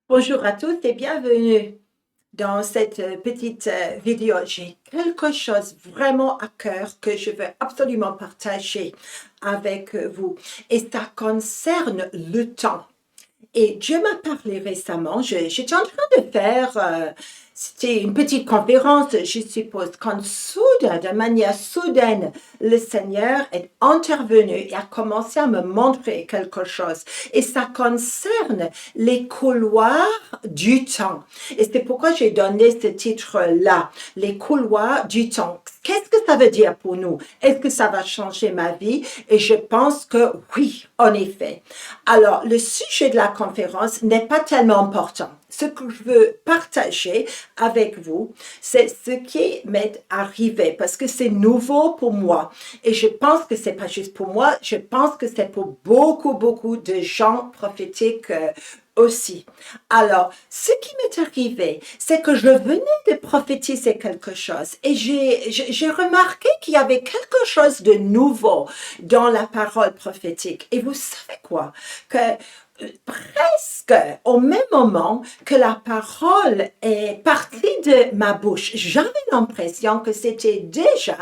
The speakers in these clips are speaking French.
Bonjour à tous et bienvenue dans cette petite vidéo. J'ai quelque chose vraiment à cœur que je veux absolument partager avec vous et ça concerne le temps. Et Dieu m'a parlé récemment, j'étais en train de faire, c'était une petite conférence, je suppose, quand soudain, de manière soudaine, le Seigneur est intervenu et a commencé à me montrer quelque chose. Et ça concerne les couloirs du temps. Et c'est pourquoi j'ai donné ce titre-là, les couloirs du temps. Qu'est-ce que ça veut dire pour nous? Est-ce que ça va changer ma vie? Et je pense que oui, en effet. Alors, le sujet de la conférence n'est pas tellement important. Ce que je veux partager avec vous, c'est ce qui m'est arrivé parce que c'est nouveau pour moi. Et je pense que c'est pas juste pour moi, je pense que c'est pour beaucoup de gens prophétiques aussi. Alors, ce qui m'est arrivé, c'est que je venais de prophétiser quelque chose et j'ai remarqué qu'il y avait quelque chose de nouveau dans la parole prophétique. Et vous savez quoi? Que presque au même moment que la parole est partie de ma bouche, j'avais l'impression que c'était déjà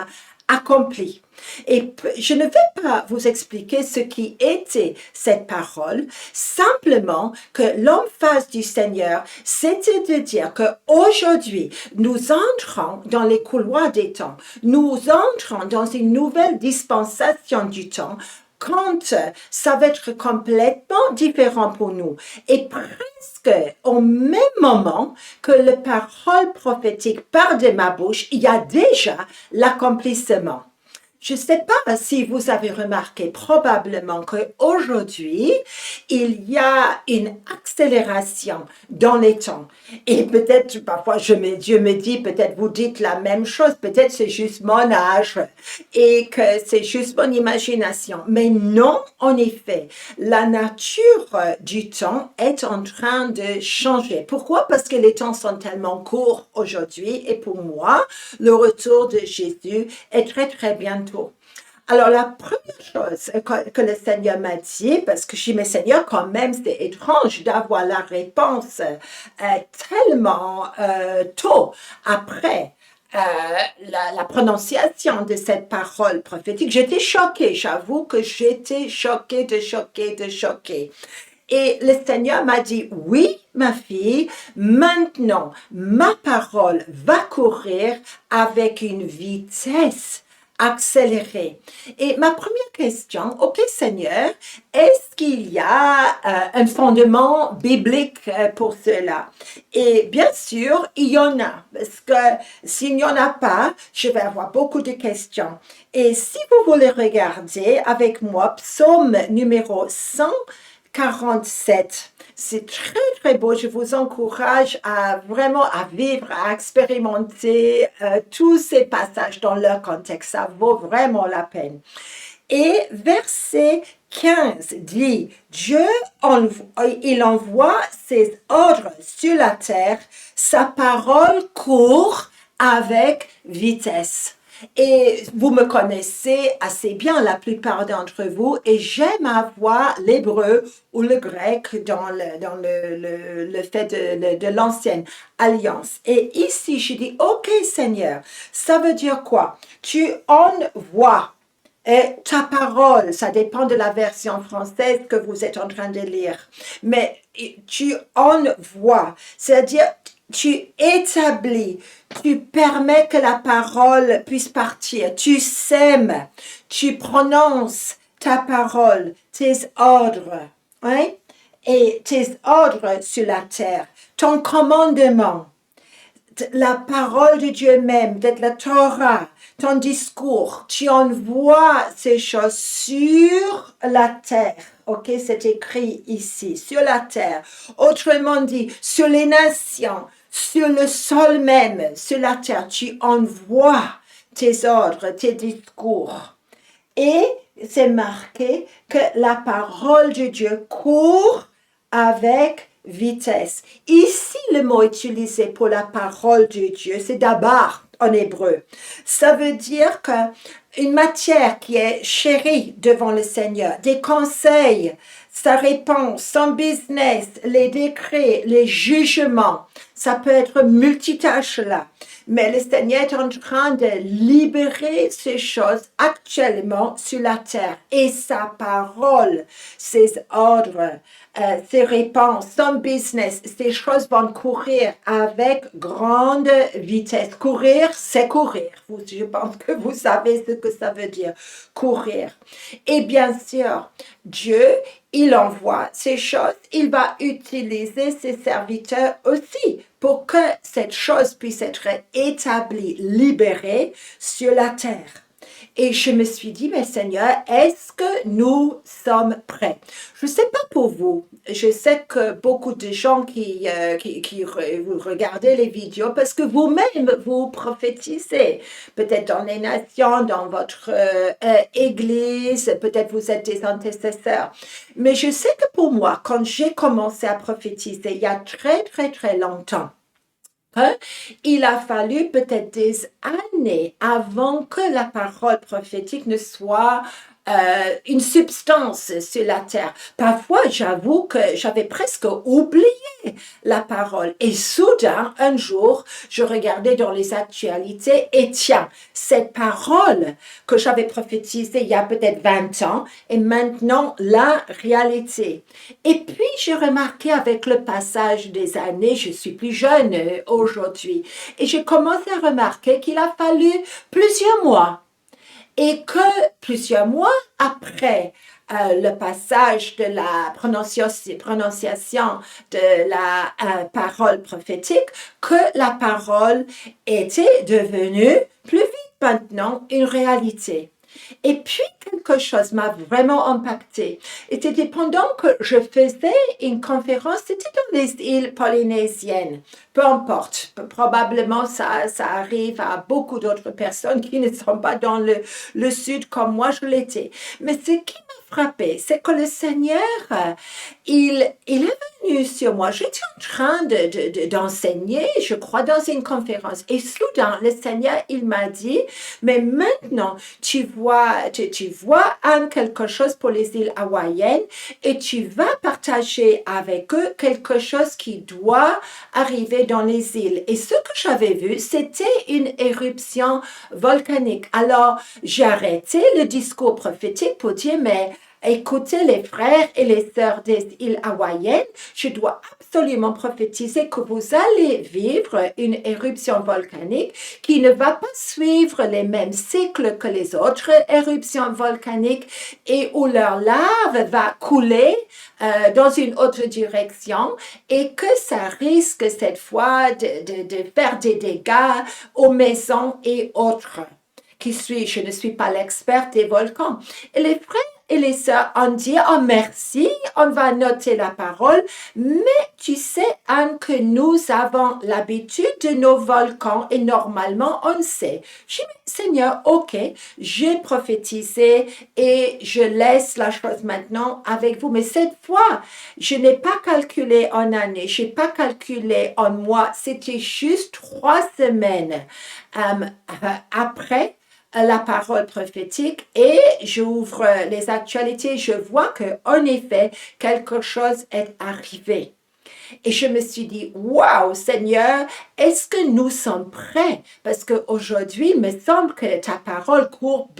accompli. Et je ne vais pas vous expliquer ce qui était cette parole, simplement que l'emphase du Seigneur, c'était de dire que aujourd'hui, nous entrons dans les couloirs des temps, nous entrons dans une nouvelle dispensation du temps, quand ça va être complètement différent pour nous. Et presque au même moment que la parole prophétique part de ma bouche, il y a déjà l'accomplissement. Je ne sais pas si vous avez remarqué probablement qu'aujourd'hui, il y a une accélération dans les temps. Et peut-être, parfois, Dieu me dit, peut-être vous dites la même chose, peut-être c'est juste mon âge et que c'est juste mon imagination. Mais non, en effet, la nature du temps est en train de changer. Pourquoi? Parce que les temps sont tellement courts aujourd'hui et pour moi, le retour de Jésus est très bientôt. Alors, la première chose que le Seigneur m'a dit, parce que je dis, mais Seigneur, quand même, c'est étrange d'avoir la réponse tellement tôt après la prononciation de cette parole prophétique. J'étais choquée, j'avoue que j'étais choquée. Et le Seigneur m'a dit, oui, ma fille, maintenant, ma parole va courir avec une vitesse accélérée. Et ma première question, OK Seigneur, est-ce qu'il y a un fondement biblique pour cela? Et bien sûr, il y en a, parce que s'il n'y en a pas, je vais avoir beaucoup de questions. Et si vous voulez regarder avec moi, psaume numéro 147. C'est très beau. Je vous encourage à vraiment à vivre, à expérimenter tous ces passages dans leur contexte. Ça vaut vraiment la peine. Et verset 15 dit, il envoie ses ordres sur la terre, sa parole court avec vitesse. Et vous me connaissez assez bien, la plupart d'entre vous, et j'aime avoir l'hébreu ou le grec dans le fait de l'ancienne alliance. Et ici, je dis, OK Seigneur, ça veut dire quoi? Tu envoies. Et ta parole, ça dépend de la version française que vous êtes en train de lire. Mais tu envoies, c'est-à-dire tu établis, tu permets que la parole puisse partir, tu sèmes, tu prononces ta parole, tes ordres, hein? Et tes ordres sur la terre, ton commandement, la parole de Dieu même, peut-être la Torah, ton discours, tu envoies ces choses sur la terre. OK, c'est écrit ici, sur la terre. Autrement dit, sur les nations, sur le sol même, sur la terre, tu envoies tes ordres, tes discours. Et c'est marqué que la parole de Dieu court avec vitesse. Ici, le mot utilisé pour la parole de Dieu, c'est d'abord en hébreu. Ça veut dire qu'une matière qui est chérie devant le Seigneur, des conseils, sa réponse, son business, les décrets, les jugements. Ça peut être multitâche là. Mais le Seigneur est en train de libérer ces choses actuellement sur la terre. Et sa parole, ses ordres, ses réponses, son business, ces choses vont courir avec grande vitesse. Courir, c'est courir. Je pense que vous savez ce que ça veut dire, courir. Et bien sûr, Dieu, il envoie ces choses, il va utiliser ses serviteurs aussi pour que cette chose puisse être établie, libérée sur la terre. Et je me suis dit, mais Seigneur, est-ce que nous sommes prêts? Je ne sais pas pour vous. Je sais que beaucoup de gens vous regardez les vidéos parce que vous-même, vous prophétisez. Peut-être dans les nations, dans votre église, peut-être vous êtes des intercesseurs. Mais je sais que pour moi, quand j'ai commencé à prophétiser, il y a très, très, très longtemps, il a fallu peut-être des années avant que la parole prophétique ne soit une substance sur la terre. Parfois, j'avoue que j'avais presque oublié la parole. Et soudain, un jour, je regardais dans les actualités et tiens, cette parole que j'avais prophétisée il y a peut-être 20 ans est maintenant la réalité. Et puis, j'ai remarqué avec le passage des années, je suis plus jeune aujourd'hui, et j'ai commencé à remarquer qu'il a fallu plusieurs mois et que plusieurs mois après le passage de la prononciation de la parole prophétique, que la parole était devenue plus vite maintenant une réalité. Et puis, quelque chose m'a vraiment impacté. Et c'était pendant que je faisais une conférence, c'était dans les îles polynésiennes. Peu importe, probablement ça arrive à beaucoup d'autres personnes qui ne sont pas dans le sud comme moi je l'étais. Mais ce qui m'a frappé, c'est que le Seigneur, il est venu sur moi. J'étais en train d'enseigner, je crois, dans une conférence. Et soudain, le Seigneur, il m'a dit, mais maintenant, tu vois quelque chose pour les îles hawaïennes et tu vas partager avec eux quelque chose qui doit arriver dans les îles. Et ce que j'avais vu, c'était une éruption volcanique. Alors, j'ai arrêté le discours prophétique pour dire, mais écoutez les frères et les sœurs des îles hawaïennes, je dois absolument prophétiser que vous allez vivre une éruption volcanique qui ne va pas suivre les mêmes cycles que les autres éruptions volcaniques et où leur lave va couler dans une autre direction et que ça risque cette fois de faire des dégâts aux maisons et autres. Je ne suis pas l'experte des volcans. Et les frères et les sœurs ont dit, oh merci, on va noter la parole, mais tu sais, Anne, que nous avons l'habitude de nos volcans et normalement on sait. J'ai dit, Seigneur, ok, j'ai prophétisé et je laisse la chose maintenant avec vous. Mais cette fois, je n'ai pas calculé en années, je n'ai pas calculé en mois, c'était juste 3 semaines après la parole prophétique et j'ouvre les actualités, je vois que en effet, quelque chose est arrivé. Et je me suis dit, waouh, Seigneur, est-ce que nous sommes prêts? Parce qu'aujourd'hui, il me semble que ta parole court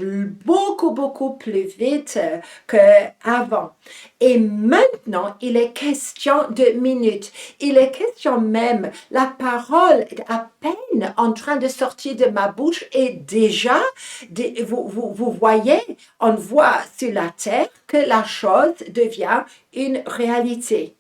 beaucoup, beaucoup plus vite qu'avant. Et maintenant, il est question de minutes. Il est question même, la parole est à peine en train de sortir de ma bouche et déjà, vous voyez, on voit sur la terre que la chose devient une réalité.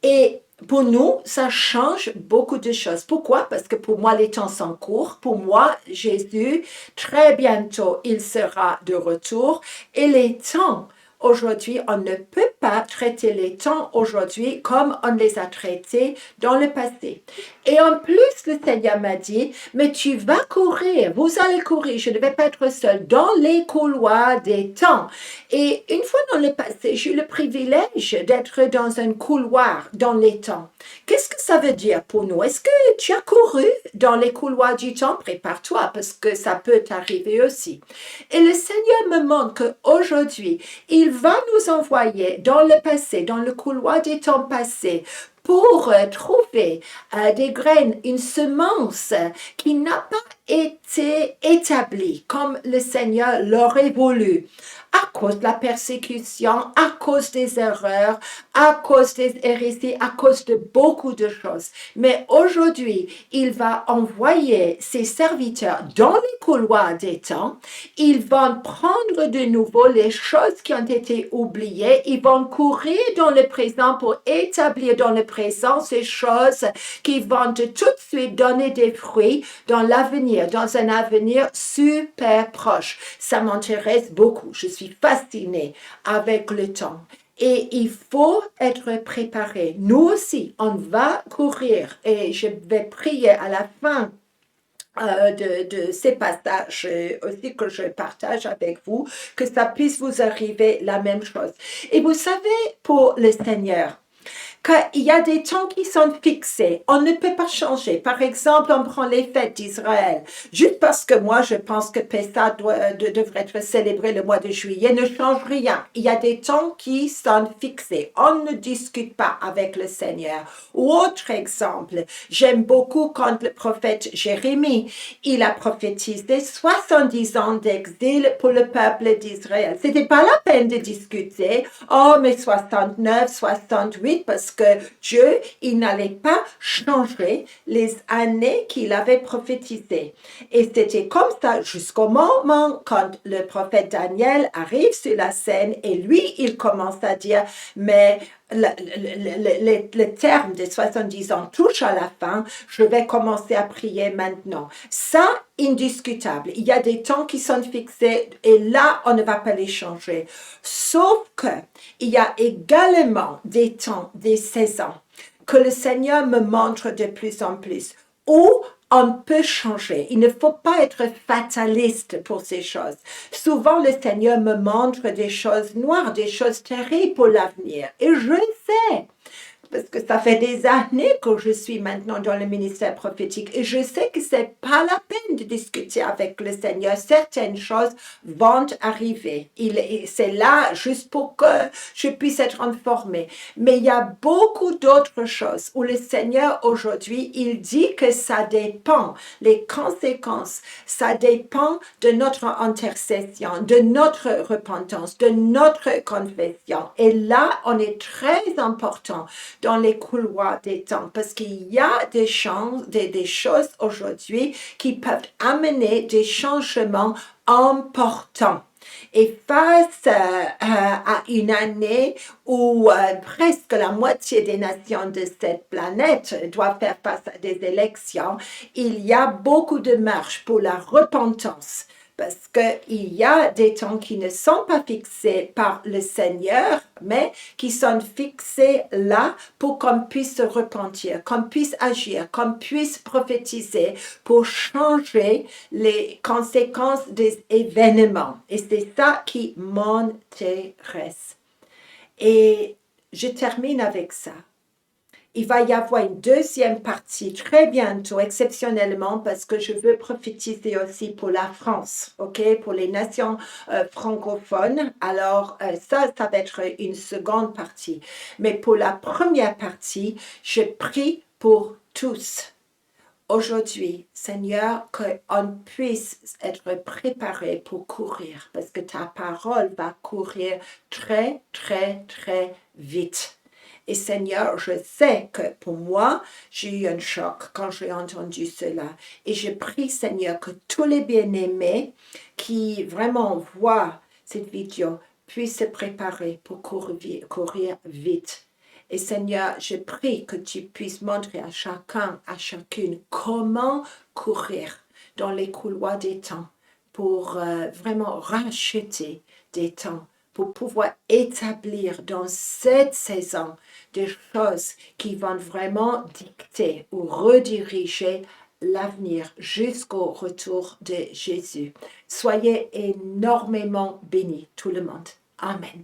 Et pour nous, ça change beaucoup de choses. Pourquoi? Parce que pour moi, les temps sont courts. Pour moi, Jésus, très bientôt, il sera de retour. Et les temps, aujourd'hui, on ne peut pas traiter les temps aujourd'hui comme on les a traités dans le passé. Et en plus, le Seigneur m'a dit, mais tu vas courir, vous allez courir, je ne vais pas être seul dans les couloirs des temps. Et une fois dans le passé, j'ai eu le privilège d'être dans un couloir dans les temps. Qu'est-ce que ça veut dire pour nous? Est-ce que tu as couru dans les couloirs du temps? Prépare-toi parce que ça peut t'arriver aussi. Et le Seigneur me montre qu'aujourd'hui, il va nous envoyer dans le passé, dans le couloir des temps passés, pour trouver des graines, une semence qui n'a pas été établie comme le Seigneur l'aurait voulu, à cause de la persécution, à cause des erreurs, à cause des hérésies, à cause de beaucoup de choses. Mais aujourd'hui, il va envoyer ses serviteurs dans les couloirs des temps. Ils vont prendre de nouveau les choses qui ont été oubliées. Ils vont courir dans le présent pour établir dans le présent ces choses qui vont tout de suite donner des fruits dans l'avenir, dans un avenir super proche. Ça m'intéresse beaucoup. Je suis fascinée avec le temps. Et il faut être préparé. Nous aussi, on va courir et je vais prier à la fin de ces passages aussi que je partage avec vous, que ça puisse vous arriver la même chose. Et vous savez, pour le Seigneur, qu'il y a des temps qui sont fixés. On ne peut pas changer. Par exemple, on prend les fêtes d'Israël. Juste parce que moi, je pense que Pessah devrait être célébré le mois de juillet, ne change rien. Il y a des temps qui sont fixés. On ne discute pas avec le Seigneur. Ou autre exemple, j'aime beaucoup quand le prophète Jérémie, il a prophétisé 70 ans d'exil pour le peuple d'Israël. C'était pas la peine de discuter. Oh, mais 69, 68, parce que Dieu, il n'allait pas changer les années qu'il avait prophétisées. Et c'était comme ça jusqu'au moment quand le prophète Daniel arrive sur la scène et lui, il commence à dire, mais le terme de 70 ans touche à la fin, je vais commencer à prier maintenant. Ça, indiscutable. Il y a des temps qui sont fixés et là, on ne va pas les changer. Sauf que il y a également des temps, des saisons que le Seigneur me montre de plus en plus où on peut changer. Il ne faut pas être fataliste pour ces choses. Souvent, le Seigneur me montre des choses noires, des choses terribles pour l'avenir. Et je sais, parce que ça fait des années que je suis maintenant dans le ministère prophétique et je sais que c'est pas la peine de discuter avec le Seigneur. Certaines choses vont arriver. C'est là juste pour que je puisse être informée. Mais il y a beaucoup d'autres choses où le Seigneur aujourd'hui, il dit que ça dépend. Les conséquences, ça dépend de notre intercession, de notre repentance, de notre confession. Et là, on est très important dans les couloirs des temps, parce qu'il y a des choses aujourd'hui qui peuvent amener des changements importants. Et face à une année où presque la moitié des nations de cette planète doivent faire face à des élections, il y a beaucoup de marche pour la repentance. Parce qu'il y a des temps qui ne sont pas fixés par le Seigneur, mais qui sont fixés là pour qu'on puisse se repentir, qu'on puisse agir, qu'on puisse prophétiser pour changer les conséquences des événements. Et c'est ça qui m'intéresse. Et je termine avec ça. Il va y avoir une deuxième partie très bientôt, exceptionnellement, parce que je veux prophétiser aussi pour la France, ok, pour les nations francophones. Alors, ça va être une seconde partie. Mais pour la première partie, je prie pour tous. Aujourd'hui, Seigneur, qu'on puisse être préparé pour courir, parce que ta parole va courir très, très, très vite. Et Seigneur, je sais que pour moi, j'ai eu un choc quand j'ai entendu cela. Et je prie, Seigneur, que tous les bien-aimés qui vraiment voient cette vidéo puissent se préparer pour courir vite. Et Seigneur, je prie que tu puisses montrer à chacun, à chacune, comment courir dans les couloirs des temps pour vraiment racheter des temps, pour pouvoir établir dans cette saison des choses qui vont vraiment dicter ou rediriger l'avenir jusqu'au retour de Jésus. Soyez énormément bénis, tout le monde. Amen.